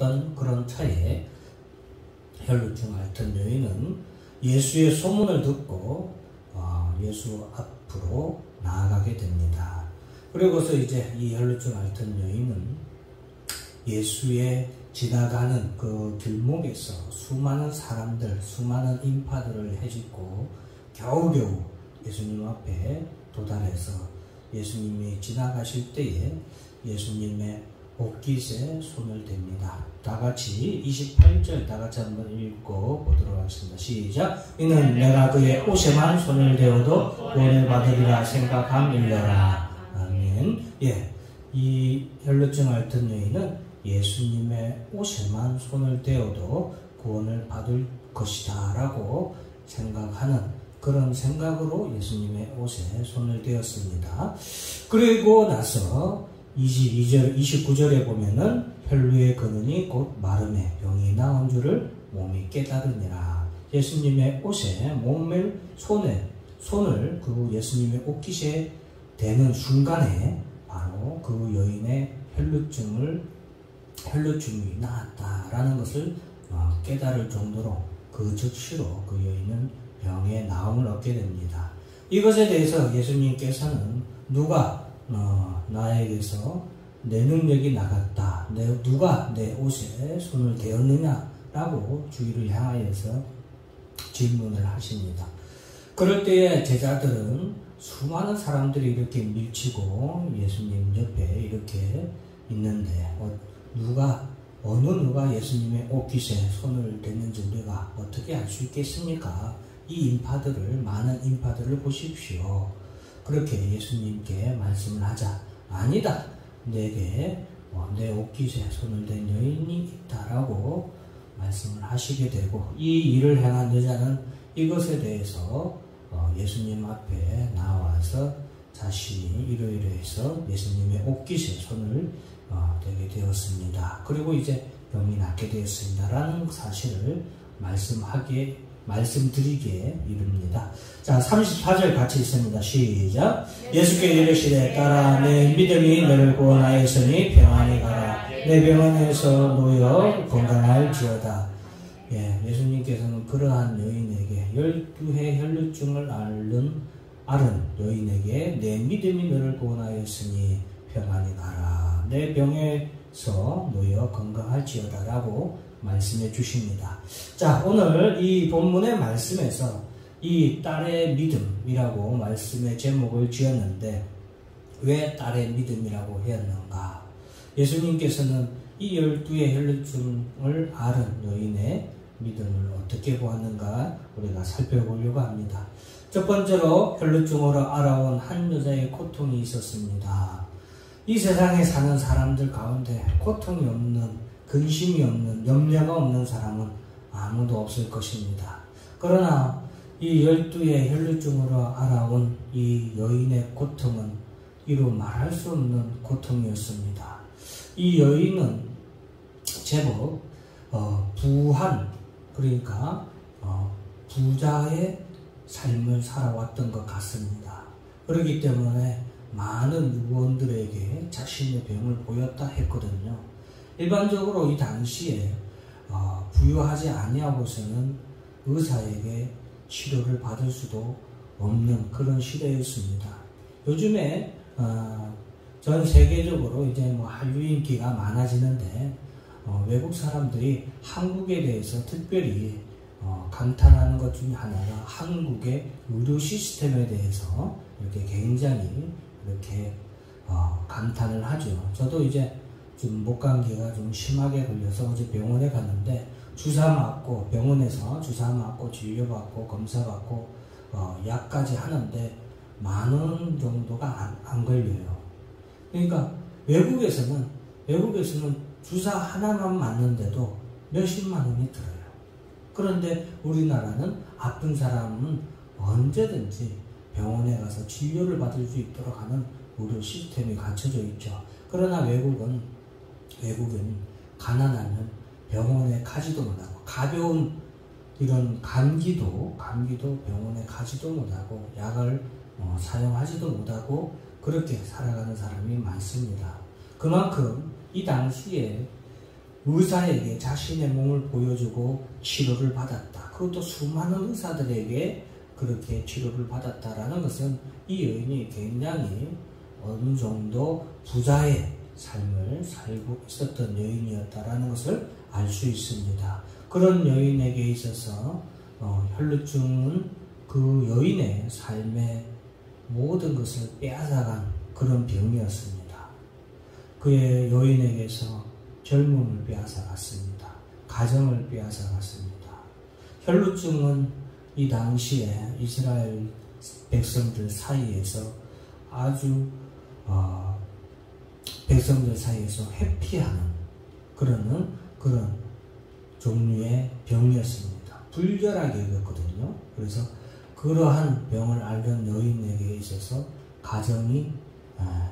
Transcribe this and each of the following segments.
있던 그런 차에 혈루증 앓던 여인은 예수의 소문을 듣고 예수 앞으로 나아가게 됩니다. 그리고서 이제 이 혈루증 앓던 여인은 예수의 지나가는 그 길목에서 수많은 사람들, 수많은 인파들을 헤집고 겨우겨우 예수님 앞에 도달해서 예수님이 지나가실 때에 예수님의 옷깃에 손을 댑니다. 다같이 28절 다같이 한번 읽어보도록 하겠습니다. 시작. 이는 내가 그의 옷에만 손을 대어도 구원을 받으리라 생각함일러라. 아멘. 이 혈루증 앓던 여인은 예수님의 옷에만 손을 대어도 구원을 받을 것이다 라고 생각하는 그런 생각으로 예수님의 옷에 손을 대었습니다. 그리고 나서 29절에 보면은 혈루의 근원이 곧 마름에 병이 나온 줄을 몸이 깨달으니라. 예수님의 옷에 손을 그 예수님의 옷깃에 대는 순간에 바로 그 여인의 혈루증이 나았다라는 것을 깨달을 정도로 그 즉시로 그 여인은 병의 나음을 얻게 됩니다. 이것에 대해서 예수님께서는 누가 나에게서 내 능력이 나갔다, 누가 내 옷에 손을 대었느냐라고 주위를 향하여서 질문을 하십니다. 그럴 때에 제자들은 수많은 사람들이 이렇게 밀치고 예수님 옆에 이렇게 있는데 어느 누가 예수님의 옷깃에 손을 댔는지 우리가 어떻게 알 수 있겠습니까? 이 많은 인파들을 보십시오. 그렇게 예수님께 말씀을 하자. 아니다. 내게 내 옷깃에 손을 댄 여인이 있다라고 말씀을 하시게 되고, 이 일을 행한 여자는 이것에 대해서 예수님 앞에 나와서 자신이 이러이러해서 예수님의 옷깃에 손을 대게 되었습니다. 그리고 이제 병이 낫게 되었습니다라는 사실을 말씀드리기에 이릅니다. 자, 34절 같이 있습니다. 시작. 예수께 이르시되 따라 내 믿음이 너를 구원하였으니 평안히 가라. 내 병원에서 놓여 건강할지어다. 예수님께서는 그러한 여인에게 12해 혈루증을 앓은 여인에게 내 믿음이 너를 구원하였으니 평안히 가라. 내 병에서 놓여 건강할지어다 라고 말씀해 주십니다. 자, 오늘 이 본문의 말씀에서 이 딸의 믿음이라고 말씀의 제목을 지었는데 왜 딸의 믿음이라고 하였는가? 예수님께서는 이 12의 혈루증을 앓은 여인의 믿음을 어떻게 보았는가 우리가 살펴보려고 합니다. 첫 번째로 혈루증으로 알아온 한 여자의 고통이 있었습니다. 이 세상에 사는 사람들 가운데 고통이 없는, 근심이 없는, 염려가 없는 사람은 아무도 없을 것입니다. 그러나 이 12의 혈루증으로 알아온 이 여인의 고통은 이루 말할 수 없는 고통이었습니다. 이 여인은 제법 그러니까 부자의 삶을 살아왔던 것 같습니다. 그렇기 때문에 많은 유언들에게 자신의 병을 보였다 했거든요. 일반적으로 이 당시에 부유하지 아니하고서는 의사에게 치료를 받을 수도 없는 그런 시대였습니다. 요즘에 전 세계적으로 이제 한류 인기가 많아지는데 외국 사람들이 한국에 대해서 특별히 감탄하는 것 중에 하나가 한국의 의료 시스템에 대해서 이렇게 굉장히 이렇게 감탄을 하죠. 저도 이제 좀 목감기가 좀 심하게 걸려서 어제 병원에 갔는데 주사 맞고 병원에서 주사 맞고 진료받고 검사받고 약까지 하는데 10,000원 정도가 안 걸려요. 그러니까 외국에서는 주사 하나만 맞는데도 몇십만 원이 들어요. 그런데 우리나라는 아픈 사람은 언제든지 병원에 가서 진료를 받을 수 있도록 하는 의료 시스템이 갖춰져 있죠. 그러나 외국은 가난하면 병원에 가지도 못하고, 가벼운 이런 감기도 병원에 가지도 못하고, 약을 사용하지도 못하고 그렇게 살아가는 사람이 많습니다. 그만큼 이 당시에 의사에게 자신의 몸을 보여주고 치료를 받았다. 그것도 수많은 의사들에게 그렇게 치료를 받았다라는 것은 이 여인이 굉장히 어느 정도 부자의 삶을 살고 있었던 여인이었다라는 것을 알 수 있습니다. 그런 여인에게 있어서 혈루증은 그 여인의 삶의 모든 것을 빼앗아간 그런 병이었습니다. 그의 여인에게서 젊음을 빼앗아갔습니다. 가정을 빼앗아갔습니다. 혈루증은 이 당시에 이스라엘 백성들 사이에서 아주 백성들 사이에서 회피하는 그런 종류의 병이었습니다. 불결하게 여겼거든요. 그래서 그러한 병을 앓는 여인에게 있어서 가정이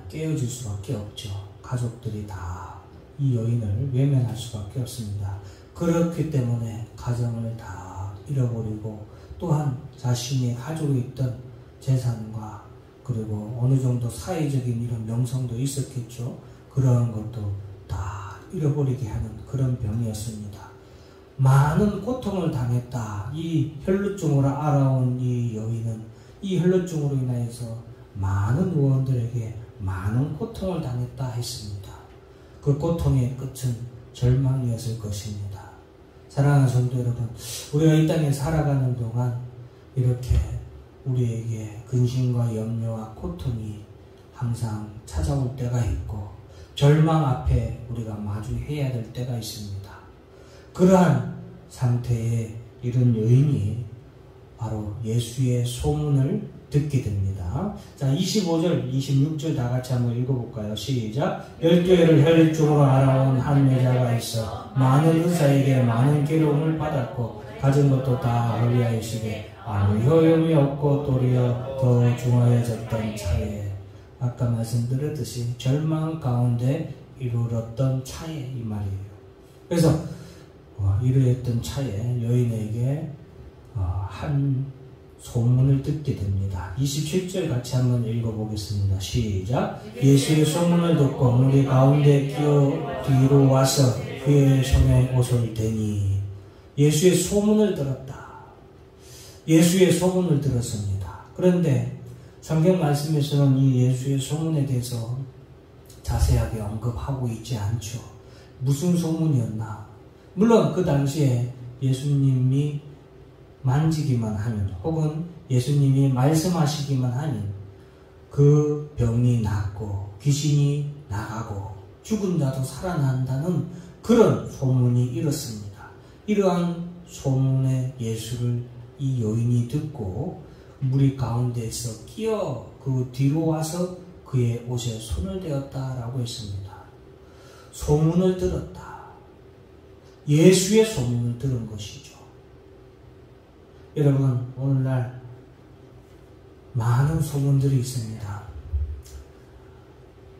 깨어질 수밖에 없죠. 가족들이 다 이 여인을 외면할 수밖에 없습니다. 그렇기 때문에 가정을 다 잃어버리고 또한 자신이 가지고 있던 재산과 그리고 어느 정도 사회적인 이런 명성도 있었겠죠. 그러한 것도 다 잃어버리게 하는 그런 병이었습니다. 많은 고통을 당했다. 이 혈루증으로 알아온 이 여인은 이 혈루증으로 인하여서 많은 의원들에게 많은 고통을 당했다 했습니다. 그 고통의 끝은 절망이었을 것입니다. 사랑하는 성도 여러분, 우리가 이 땅에 살아가는 동안 이렇게 우리에게 근심과 염려와 고통이 항상 찾아올 때가 있고 절망 앞에 우리가 마주해야 될 때가 있습니다. 그러한 상태에 이런 여인이 바로 예수의 소문을 듣게 됩니다. 자, 25절, 26절 다 같이 한번 읽어볼까요? 시작. 12회를 혈루증으로 알아온 한 여자가 있어 많은 의사에게 많은 괴로움을 받았고 가진 것도 다 허비하였으되 아무 효용이 없고 도리어 더 중하여졌던 차에, 아까 말씀드렸듯이 절망 가운데 이르렀던 차에 이 말이에요. 그래서 이르렀던 차에 여인에게 한 소문을 듣게 됩니다. 27절 같이 한번 읽어보겠습니다. 시작. 예수의 소문을 듣고 무리 가운데 끼어 뒤로 와서 그의 손에 옷을 대니. 예수의 소문을 들었다. 예수의 소문을 들었습니다. 그런데 성경 말씀에서는 이 예수의 소문에 대해서 자세하게 언급하고 있지 않죠. 무슨 소문이었나? 물론 그 당시에 예수님이 만지기만 하면 혹은 예수님이 말씀하시기만 하면 그 병이 낫고 귀신이 나가고 죽은 자도 살아난다는 그런 소문이 일었습니다. 이러한 소문의 예수를 이 여인이 듣고 무리 가운데에서 끼어 그 뒤로 와서 그의 옷에 손을 대었다라고 했습니다. 소문을 들었다. 예수의 소문을 들은 것이죠. 여러분, 오늘날 많은 소문들이 있습니다.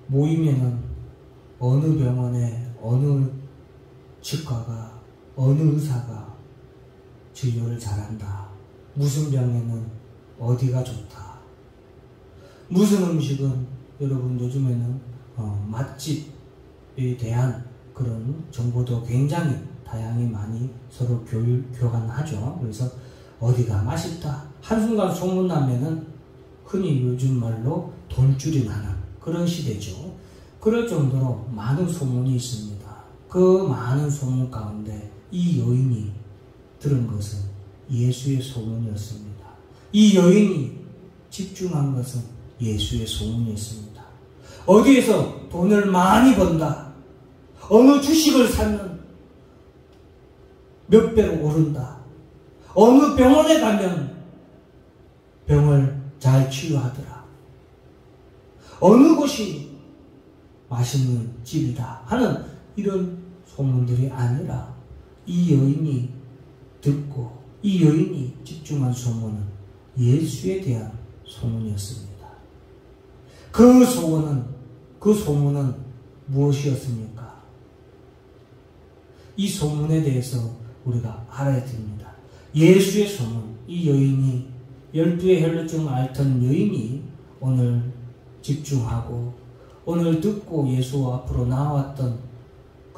모이면은 어느 병원에 어느 치과가 어느 의사가 진료를 잘한다. 무슨 병에는 어디가 좋다. 무슨 음식은 여러분 요즘에는 맛집에 대한 그런 정보도 굉장히 다양히 많이 서로 교환하죠. 그래서 어디가 맛있다. 한순간 소문나면은 흔히 요즘 말로 돈줄이 나는 그런 시대죠. 그럴 정도로 많은 소문이 있습니다. 그 많은 소문 가운데 이 여인이 들은 것은 예수의 소문이었습니다. 이 여인이 집중한 것은 예수의 소문이었습니다. 어디에서 돈을 많이 번다. 어느 주식을 사면 몇 배로 오른다. 어느 병원에 가면 병을 잘 치유하더라. 어느 곳이 맛있는 집이다 하는 이런 소문들이 아니라 이 여인이 듣고 이 여인이 집중한 소문은 예수에 대한 소문이었습니다. 그 소문은 무엇이었습니까? 이 소문에 대해서 우리가 알아야 됩니다. 예수의 소문, 이 여인이 12의 혈루증 앓던 여인이 오늘 집중하고 오늘 듣고 예수 앞으로 나왔던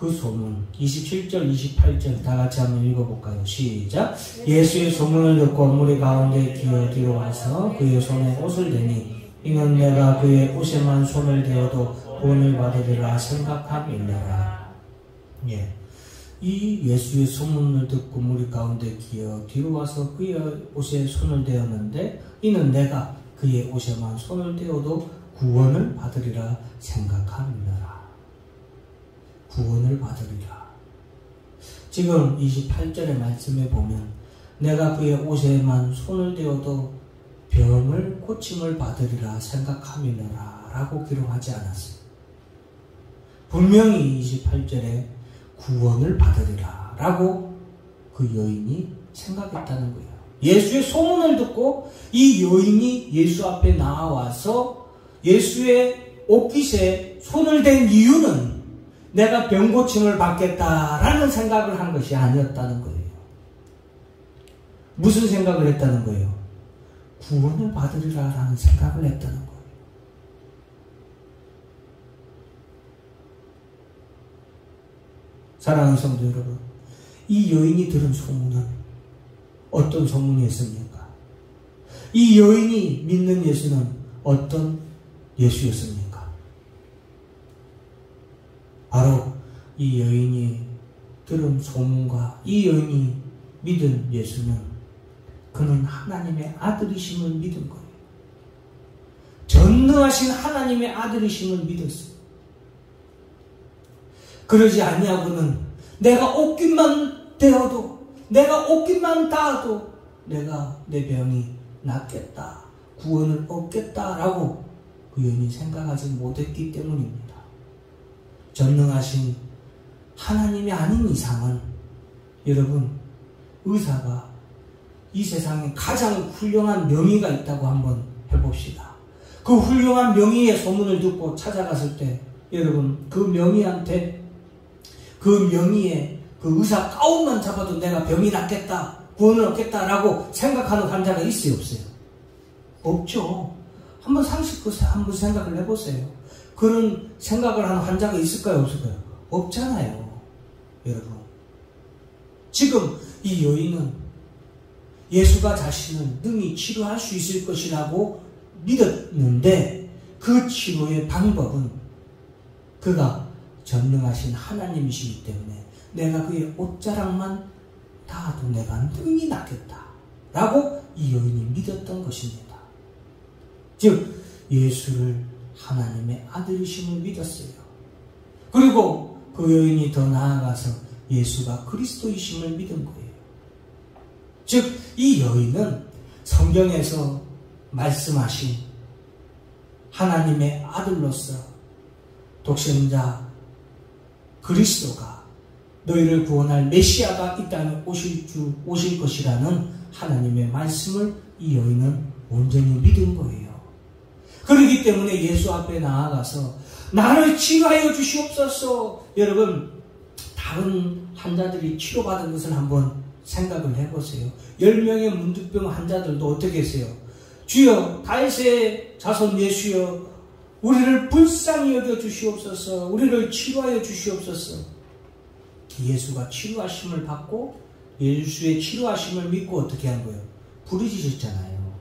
그 소문 27절 28절 다 같이 한번 읽어볼까요? 시작. 예수의 소문을 듣고 무리 가운데 기어 뒤로 와서 그의 손에 옷을 대니 이는 내가 그의 옷에만 손을 대어도 구원을 받으리라 생각함이니라. 예. 이 예수의 소문을 듣고 무리 가운데 기어 뒤로 와서 그의 옷에 손을 대었는데 이는 내가 그의 옷에만 손을 대어도 구원을 받으리라 생각함이니라. 구원을 받으리라. 지금 28절의 말씀에 보면 내가 그의 옷에만 손을 대어도 병을 고침을 받으리라 생각함이니라 라고 기록하지 않았어요. 분명히 28절에 구원을 받으리라 라고 그 여인이 생각했다는 거예요. 예수의 소문을 듣고 이 여인이 예수 앞에 나와서 예수의 옷깃에 손을 댄 이유는 내가 병고침을 받겠다라는 생각을 한 것이 아니었다는 거예요. 무슨 생각을 했다는 거예요? 구원을 받으리라라는 생각을 했다는 거예요. 사랑하는 성도 여러분, 이 여인이 들은 소문은 어떤 소문이었습니까? 이 여인이 믿는 예수는 어떤 예수였습니까? 바로 이 여인이 들은 소문과 이 여인이 믿은 예수는 그는 하나님의 아들이심을 믿은 거예요. 전능하신 하나님의 아들이심을 믿었어요. 그러지 아니하고는 내가 옷깃만 대어도 내가 옷깃만 닿아도 내가 내 병이 낫겠다, 구원을 얻겠다라고 그 여인이 생각하지 못했기 때문입니다. 전능하신 하나님이 아닌 이상은 여러분, 의사가 이 세상에 가장 훌륭한 명의가 있다고 한번 해봅시다. 그 훌륭한 명의의 소문을 듣고 찾아갔을 때 여러분, 그 명의한테 그 명의의 그 의사 가운만 잡아도 내가 병이 낫겠다, 구원을 얻겠다라고 생각하는 환자가 있어요, 없어요? 없죠. 한번 상식껏 한번 생각을 해보세요. 그런 생각을 하는 환자가 있을까요, 없을까요? 없잖아요, 여러분. 지금 이 여인은 예수가 자신을 능히 치료할 수 있을 것이라고 믿었는데 그 치료의 방법은 그가 전능하신 하나님이시기 때문에 내가 그의 옷자락만 닿아도 내가 능히 낫겠다 라고 이 여인이 믿었던 것입니다. 즉 예수를 하나님의 아들이심을 믿었어요. 그리고 그 여인이 더 나아가서 예수가 그리스도이심을 믿은 거예요. 즉 이 여인은 성경에서 말씀하신 하나님의 아들로서 독생자 그리스도가 너희를 구원할 메시아가 이 땅에 오실 것이라는 하나님의 말씀을 이 여인은 온전히 믿은 거예요. 그렇기 때문에 예수 앞에 나아가서 나를 치료하여 주시옵소서. 여러분, 다른 환자들이 치료받은 것을 한번 생각을 해보세요. 10명의 문득병 환자들도 어떻게 했어요? 주여, 다윗의 자손 예수여, 우리를 불쌍히 여겨 주시옵소서. 우리를 치료하여 주시옵소서. 예수가 치료하심을 받고 예수의 치료하심을 믿고 어떻게 한 거예요? 부르짖었잖아요.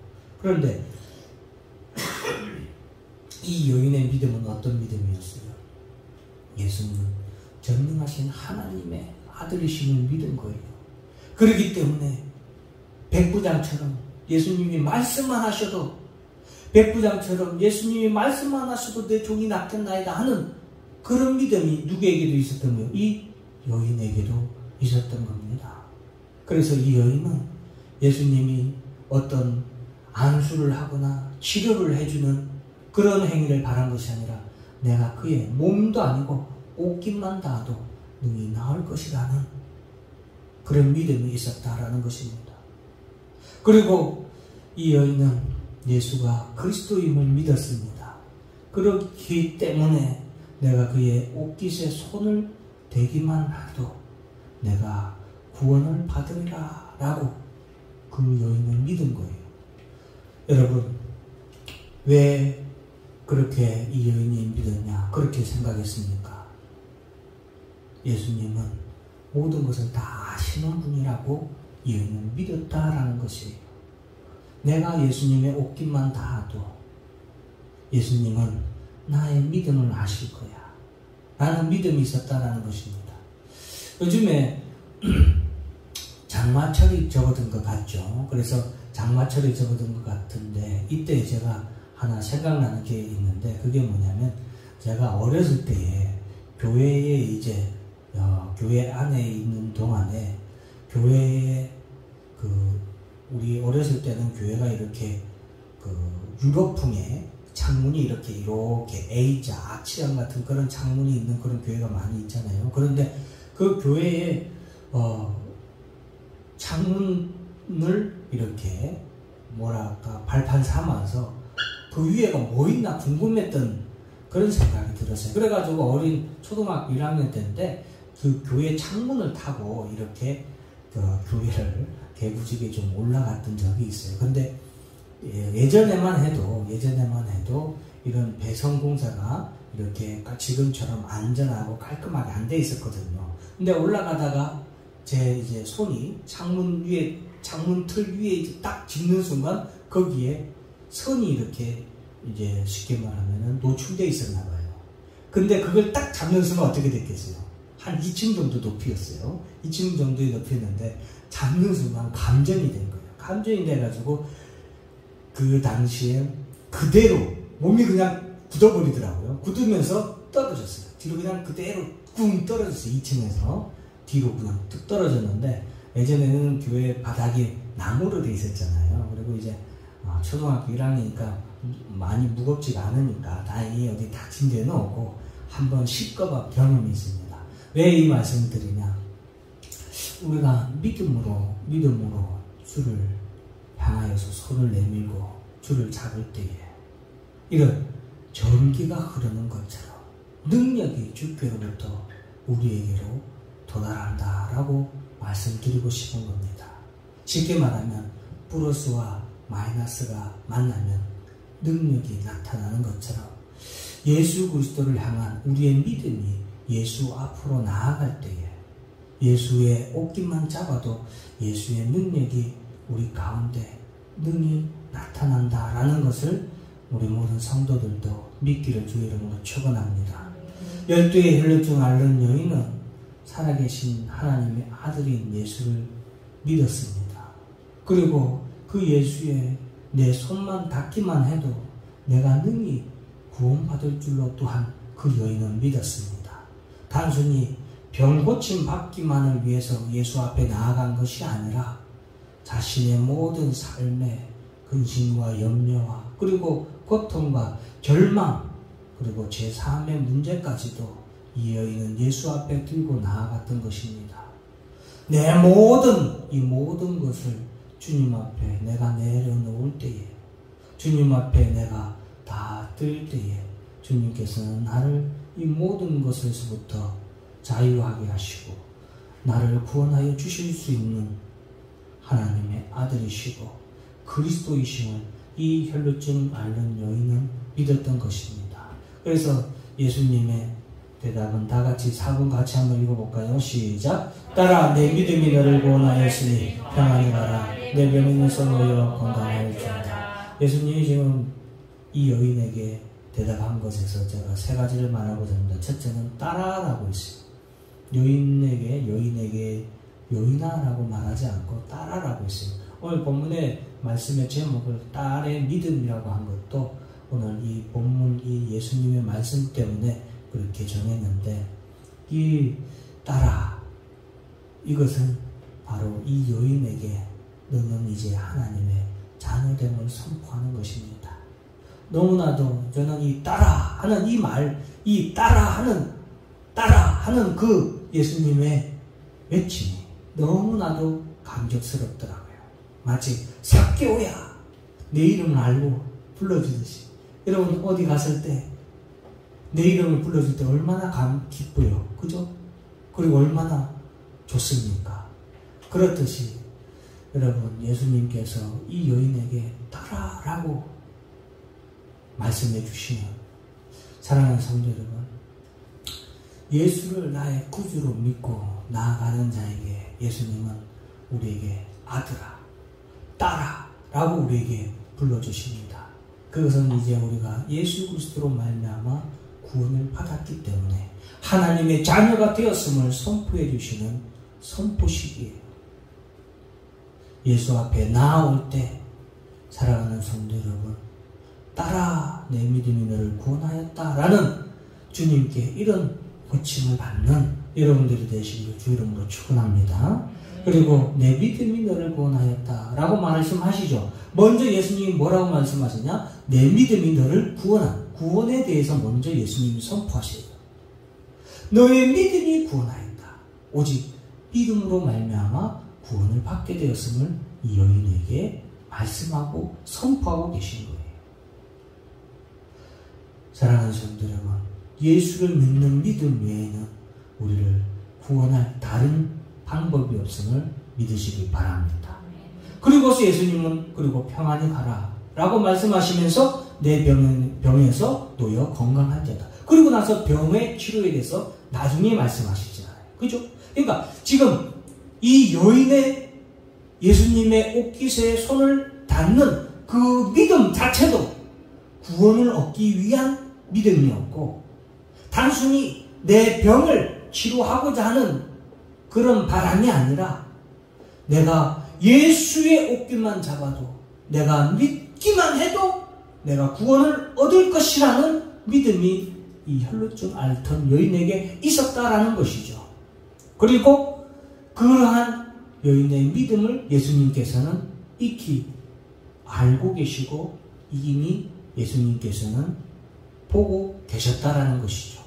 그런데 이 여인의 믿음은 어떤 믿음이었어요? 예수는 전능하신 하나님의 아들이심을 믿은 거예요. 그렇기 때문에 백부장처럼 예수님이 말씀만 하셔도, 백부장처럼 예수님이 말씀만 하셔도 내 종이 낫겠나이다 하는 그런 믿음이 누구에게도 있었던 거예요? 이 여인에게도 있었던 겁니다. 그래서 이 여인은 예수님이 어떤 안수를 하거나 치료를 해주는 그런 행위를 바란 것이 아니라 내가 그의 몸도 아니고 옷깃만 닿아도 능히 나을 것이라는 그런 믿음이 있었다라는 것입니다. 그리고 이 여인은 예수가 그리스도임을 믿었습니다. 그렇기 때문에 내가 그의 옷깃에 손을 대기만 해도 내가 구원을 받으리라 라고 그 여인은 믿은 거예요. 여러분, 왜 그렇게 이 여인이 믿었냐, 그렇게 생각했습니까? 예수님은 모든 것을 다 아시는 분이라고 이 여인은 믿었다라는 것이에요. 내가 예수님의 옷깃만 닿아도 예수님은 나의 믿음을 아실 거야 라는 믿음이 있었다라는 것입니다. 요즘에 장마철이 접어든 것 같죠. 그래서 장마철이 접어든 것 같은데 이때 제가 하나 생각나는 게 있는데 그게 뭐냐면 제가 어렸을 때에 교회에 이제 교회 안에 있는 동안에 교회에 우리 어렸을 때는 교회가 이렇게 유럽풍의 창문이 이렇게 A자, 아치형 같은 그런 창문이 있는 그런 교회가 많이 있잖아요. 그런데 그 교회에 창문을 이렇게 뭐랄까 발판 삼아서 그 위에가 뭐 있나 궁금했던 그런 생각이 들었어요. 그래가지고 어린 초등학교 1학년 때인데 그 교회 창문을 타고 이렇게 교회를 개구지게 좀 올라갔던 적이 있어요. 근데 예전에만 해도 이런 배선공사가 이렇게 지금처럼 안전하고 깔끔하게 안 돼 있었거든요. 근데 올라가다가 제 이제 손이 창문 틀 위에 이제 딱 짚는 순간 거기에 선이 이렇게 이제 쉽게 말하면 노출되어 있었나 봐요. 근데 그걸 딱 잡는 순간 어떻게 됐겠어요? 한 2층 정도 높이였어요. 2층 정도의 높이였는데 잡는 순간 감전이 된 거예요. 감전이 돼가지고 그 당시에 그대로 몸이 그냥 굳어버리더라고요. 굳으면서 떨어졌어요. 뒤로 그냥 그대로 꿍 떨어졌어요. 2층에서 뒤로 그냥 뚝 떨어졌는데 예전에는 교회 바닥이 나무로 돼 있었잖아요. 그리고 이제 초등학교 1학년이니까 많이 무겁지가 않으니까 다행히 어디 다친 데는 없고 한번 씻겨본 경험이 있습니다. 왜 이 말씀을 드리냐? 우리가 믿음으로 주를 향하여서 손을 내밀고 주를 잡을 때에 이런 전기가 흐르는 것처럼 능력이 주께로부터 우리에게로 도달한다라고 말씀드리고 싶은 겁니다. 쉽게 말하면 플러스와 마이너스가 만나면 능력이 나타나는 것처럼 예수 그리스도를 향한 우리의 믿음이 예수 앞으로 나아갈 때에 예수의 옷깃만 잡아도 예수의 능력이 우리 가운데 능히 나타난다라는 것을 우리 모든 성도들도 믿기를 주의 이름으로 축원합니다. 12의 혈루증 앓는 여인은 살아계신 하나님의 아들인 예수를 믿었습니다. 그리고 그 예수의 내 손만 닿기만 해도 내가 능히 구원받을 줄로 또한 그 여인은 믿었습니다. 단순히 병 고침 받기만을 위해서 예수 앞에 나아간 것이 아니라 자신의 모든 삶의 근심과 염려와 그리고 고통과 절망 그리고 제3의 문제까지도 이 여인은 예수 앞에 들고 나아갔던 것입니다. 내 모든 것을 주님 앞에 내가 내려놓을 때에 주님 앞에 내가 다 들 때에 주님께서는 나를 이 모든 것에서부터 자유하게 하시고 나를 구원하여 주실 수 있는 하나님의 아들이시고 그리스도이심을 이 혈루증 앓는 여인은 믿었던 것입니다. 그래서 예수님의 대답은 다 같이 4분 같이 한번 읽어볼까요? 시작! 따라 내 믿음이 너를 구원하였으니 평안히 가라. 내 병에서 놓여 건강하여지이다. 예수님이 지금 이 여인에게 대답한 것에서 제가 세 가지를 말하고자 합니다. 첫째는 따라라고 있어요. 여인에게 여인아라고 말하지 않고 따라라고 있어요. 오늘 본문의 말씀의 제목을 딸의 믿음이라고 한 것도 오늘 이 본문 이 예수님의 말씀 때문에 그렇게 정했는데 이 따라 이것은 바로 이 여인에게 너는 이제 하나님의 자녀됨을 선포하는 것입니다. 너무나도 저는 이 따라하는 이 말, 이 따라하는 그 예수님의 외침이 너무나도 감격스럽더라고요. 마치 삭개오야 내 이름을 알고 불러주듯이. 여러분 어디 갔을 때 내 이름을 불러줄 때 얼마나 기뻐요. 그죠? 그리고 얼마나 좋습니까? 그렇듯이 여러분 예수님께서 이 여인에게 따라라고 말씀해 주시면 사랑하는 성도 여러분 예수를 나의 구주로 믿고 나아가는 자에게 예수님은 우리에게 아들아, 딸아 라고 우리에게 불러주십니다. 그것은 이제 우리가 예수 그리스도로 말미암아 구원을 받았기 때문에 하나님의 자녀가 되었음을 선포해 주시는 선포식이에요. 예수 앞에 나아올 때 사랑하는 성도 여러분, 딸아 내 믿음이 너를 구원하였다 라는 주님께 이런 호칭을 받는 여러분들이 되시기를 주 이름으로 축원합니다. 그리고 내 믿음이 너를 구원하였다 라고 말씀하시죠. 먼저 예수님이 뭐라고 말씀하시냐? 내 믿음이 너를 구원한, 구원에 대해서 먼저 예수님이 선포하세요. 너의 믿음이 구원하였다. 오직 믿음으로 말미암아 구원을 받게 되었음을 이 여인에게 말씀하고 선포하고 계신 거예요. 사랑하는 성도 여러분, 예수를 믿는 믿음 외에는 우리를 구원할 다른 방법이 없음을 믿으시기 바랍니다. 그리고서 예수님은 그리고 평안히 가라 라고 말씀하시면서 내 병에서 놓여 건강한 자다. 그리고 나서 병의 치료에 대해서 나중에 말씀하시잖아요. 그죠? 그러니까 지금 이 여인의 예수님의 옷깃에 손을 닿는 그 믿음 자체도 구원을 얻기 위한 믿음이었고, 단순히 내 병을 치료하고자 하는 그런 바람이 아니라 내가 예수의 옷깃만 잡아도, 내가 믿기만 해도 내가 구원을 얻을 것이라는 믿음이 이 혈루증 앓던 여인에게 있었다라는 것이죠. 그리고 그러한 여인의 믿음을 예수님께서는 익히 알고 계시고 이미 예수님께서는 보고 계셨다라는 것이죠.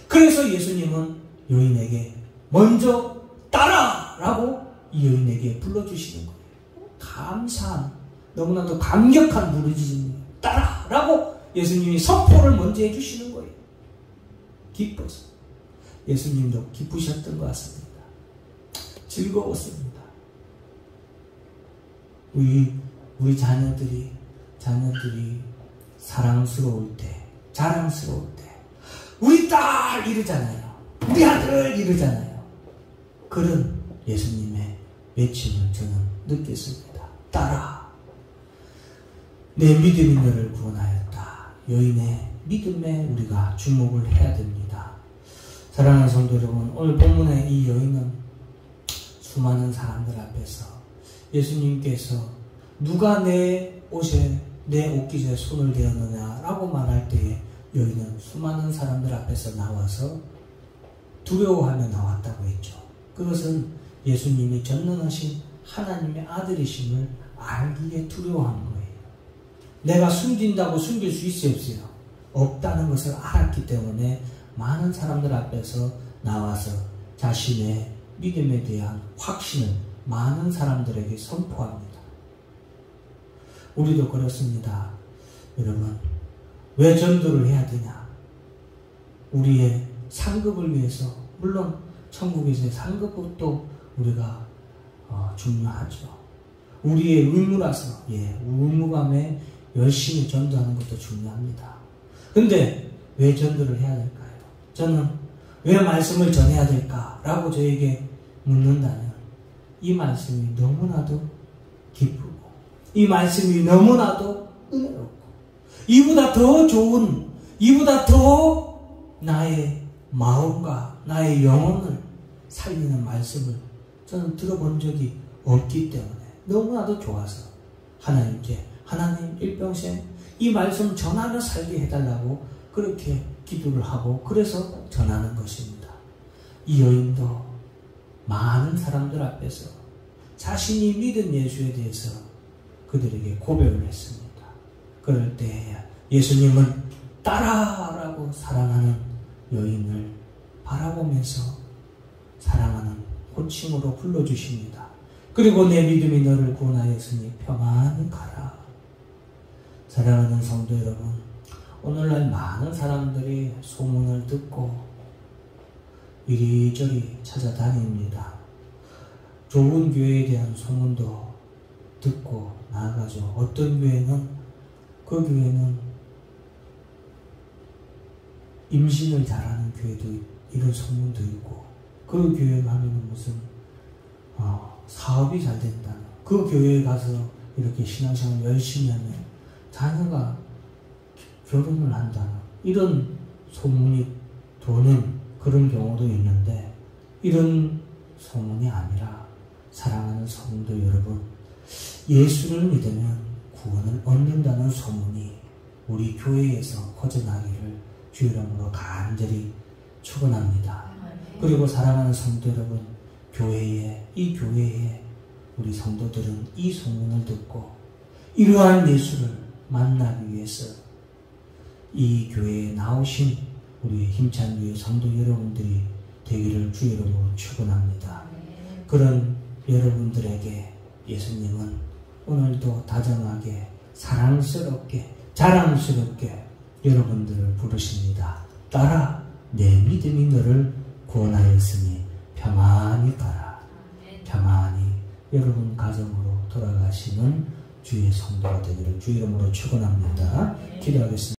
그래서 예수님은 여인에게 먼저 따라! 라고 이 여인에게 불러주시는 거예요. 감사한, 너무나도 감격한 부르짖음이에요. 따라! 라고 예수님이 선포를 먼저 해주시는 거예요. 기뻐서. 예수님도 기쁘셨던 것 같습니다. 즐거웠습니다. 우리 자녀들이 사랑스러울 때, 자랑스러울 때, 우리 딸 이러잖아요. 우리 아들 이러잖아요. 그런 예수님의 외침을 저는 느꼈습니다. 딸아, 내 믿음이 너를 구원하였다. 여인의 믿음에 우리가 주목을 해야 됩니다. 사랑하는 성도 여러분, 오늘 본문의 이 여인은 수많은 사람들 앞에서 예수님께서 누가 내 옷에, 내 옷깃에 손을 대었느냐라고 말할 때에 여인은 수많은 사람들 앞에서 나와서 두려워하며 나왔다고 했죠. 그것은 예수님이 전능하신 하나님의 아들이심을 알기에 두려워한 거예요. 내가 숨긴다고 숨길 수 있어요, 없어요? 없다는 것을 알았기 때문에 많은 사람들 앞에서 나와서 자신의 믿음에 대한 확신을 많은 사람들에게 선포합니다. 우리도 그렇습니다. 여러분, 왜 전도를 해야 되냐? 우리의 상급을 위해서, 물론 천국에서의 상급도 우리가 중요하죠. 우리의 의무라서, 의무감에 열심히 전도하는 것도 중요합니다. 근데 왜 전도를 해야 될까요? 저는 왜 말씀을 전해야 될까라고 저에게 묻는다면 이 말씀이 너무나도 기쁘고 이 말씀이 너무나도 은혜롭고 이보다 더 좋은, 이보다 더 나의 마음과 나의 영혼을 살리는 말씀을 저는 들어본 적이 없기 때문에 너무나도 좋아서 하나님께, 하나님 일평생 이 말씀 전하며 살게 해달라고 그렇게 기도를 하고 그래서 전하는 것입니다. 이 여인도 많은 사람들 앞에서 자신이 믿은 예수에 대해서 그들에게 고백을 했습니다. 그럴 때 예수님은 따라라고 사랑하는 여인을 바라보면서 사랑하는 호칭으로 불러주십니다. 그리고 내 믿음이 너를 구원하였으니 평안히 가라. 사랑하는 성도 여러분, 오늘날 많은 사람들이 소문을 듣고 이리저리 찾아다닙니다. 좋은 교회에 대한 소문도 듣고 나아가죠. 어떤 교회는, 그 교회는 임신을 잘하는 교회도 이런 소문도 있고, 그 교회 가면 무슨 사업이 잘 된다는, 그 교회에 가서 이렇게 신앙생활 열심히 하면 자녀가 결혼을 한다는 이런 소문이 도는 그런 경우도 있는데, 이런 소문이 아니라 사랑하는 성도 여러분, 예수를 믿으면 구원을 얻는다는 소문이 우리 교회에서 퍼져나기를 주 이름으로 간절히 축원합니다. 그리고 사랑하는 성도 여러분, 이 교회에 우리 성도들은 이 소문을 듣고 이러한 예수를 만나기 위해서 이 교회에 나오신 우리 힘찬 교회 성도 여러분들이 되기를 주 이름으로 축원합니다. 그런 여러분들에게 예수님은 오늘도 다정하게 사랑스럽게 자랑스럽게 여러분들을 부르십니다. 따라, 내 믿음이 너를 구원하였으니 평안히 가라. 평안히 여러분 가정으로 돌아가시는 주의 성도가 되기를 주 이름으로 축원합니다. 기도하겠습니다.